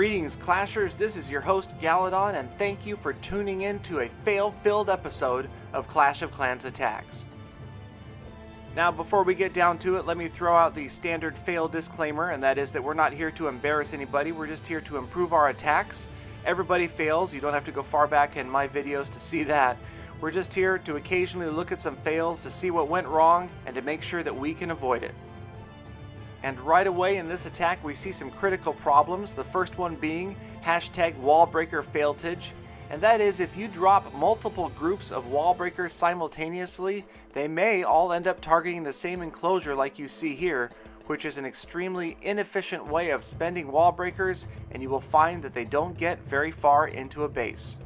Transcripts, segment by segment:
Greetings Clashers, this is your host Galadon, and thank you for tuning in to a fail-filled episode of Clash of Clans Attacks. Now before we get down to it, let me throw out the standard fail disclaimer, and that is that we're not here to embarrass anybody, we're just here to improve our attacks. Everybody fails, you don't have to go far back in my videos to see that. We're just here to occasionally look at some fails to see what went wrong and to make sure that we can avoid it. And right away in this attack we see some critical problems, the first one being #wallbreaker failtage, and that is if you drop multiple groups of wall breakers simultaneously, they may all end up targeting the same enclosure like you see here, which is an extremely inefficient way of spending wall breakers, and you will find that they don't get very far into a base.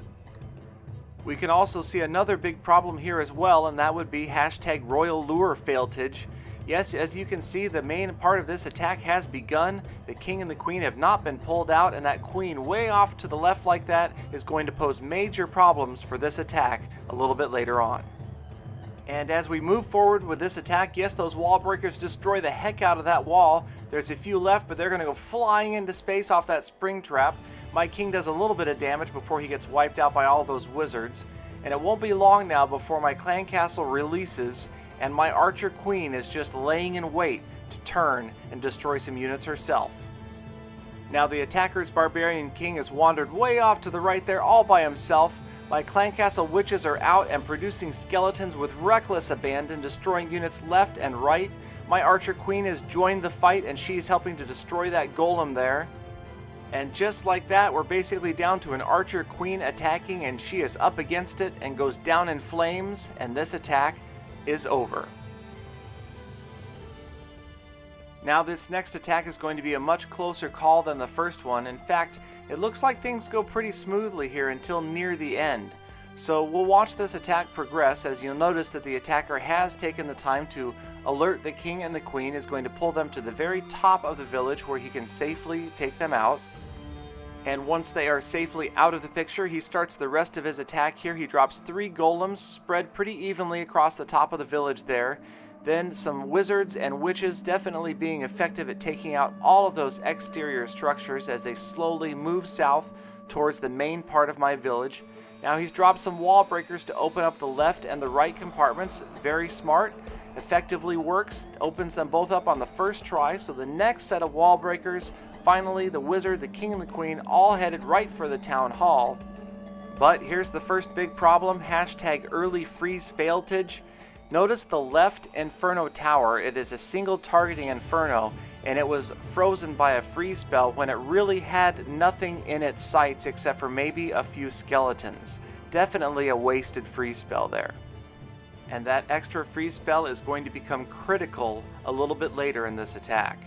We can also see another big problem here as well, and that would be #royal lure failtage. Yes, as you can see, the main part of this attack has begun. The king and the queen have not been pulled out, and that queen way off to the left like that is going to pose major problems for this attack a little bit later on. And as we move forward with this attack, yes, those wall breakers destroy the heck out of that wall. There's a few left, but they're going to go flying into space off that spring trap. My king does a little bit of damage before he gets wiped out by all those wizards. And it won't be long now before my clan castle releases, and my archer queen is just laying in wait to turn and destroy some units herself. Now the attacker's barbarian king has wandered way off to the right there all by himself. My clan castle witches are out and producing skeletons with reckless abandon, destroying units left and right. My archer queen has joined the fight and she's helping to destroy that golem there. And just like that, we're basically down to an archer queen attacking, and she is up against it and goes down in flames, and this attack is over. Now this next attack is going to be a much closer call than the first one. In fact, it looks like things go pretty smoothly here until near the end. So we'll watch this attack progress, as you'll notice that the attacker has taken the time to alert the king and the queen, is going to pull them to the very top of the village where he can safely take them out. And once they are safely out of the picture, he starts the rest of his attack here. He drops 3 golems spread pretty evenly across the top of the village there. Then some wizards and witches, definitely being effective at taking out all of those exterior structures as they slowly move south towards the main part of my village. Now he's dropped some wall breakers to open up the left and the right compartments. Very smart. Effectively works. Opens them both up on the first try. So the next set of wall breakers, finally, the wizard, the king, and the queen all headed right for the town hall. But here's the first big problem, #early freeze failtage. Notice the left Inferno tower. It is a single targeting Inferno, and it was frozen by a freeze spell when it really had nothing in its sights except for maybe a few skeletons. Definitely a wasted freeze spell there. And that extra freeze spell is going to become critical a little bit later in this attack.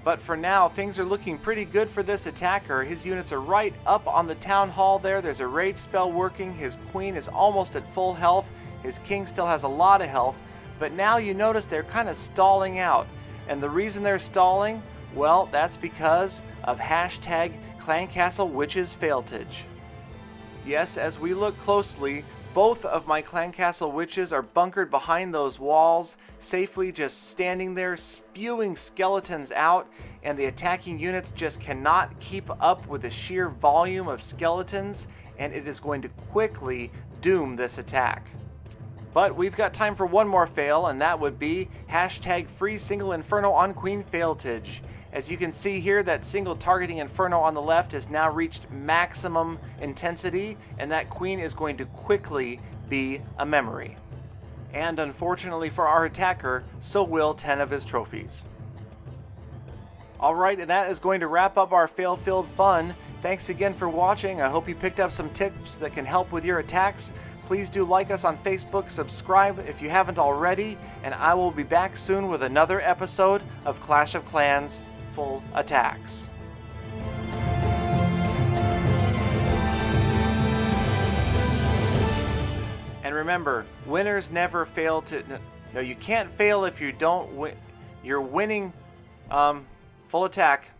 But for now, things are looking pretty good for this attacker. His units are right up on the town hall there. There's a rage spell working. His queen is almost at full health. His king still has a lot of health. But now you notice they're kind of stalling out. And the reason they're stalling, well, that's because of #clan castle witches failtage. Yes, as we look closely, both of my clan castle witches are bunkered behind those walls, safely just standing there spewing skeletons out, and the attacking units just cannot keep up with the sheer volume of skeletons, and it is going to quickly doom this attack. But we've got time for one more fail, and that would be #free single inferno on queen failtage. As you can see here, that single targeting Inferno on the left has now reached maximum intensity, and that queen is going to quickly be a memory. And unfortunately for our attacker, so will 10 of his trophies. Alright, and that is going to wrap up our fail-filled fun. Thanks again for watching. I hope you picked up some tips that can help with your attacks. Please do like us on Facebook, subscribe if you haven't already, and I will be back soon with another episode of Clash of Clans Full Attacks. And remember, winners never fail to... No, you can't fail if you don't win. You're winning. Full attack.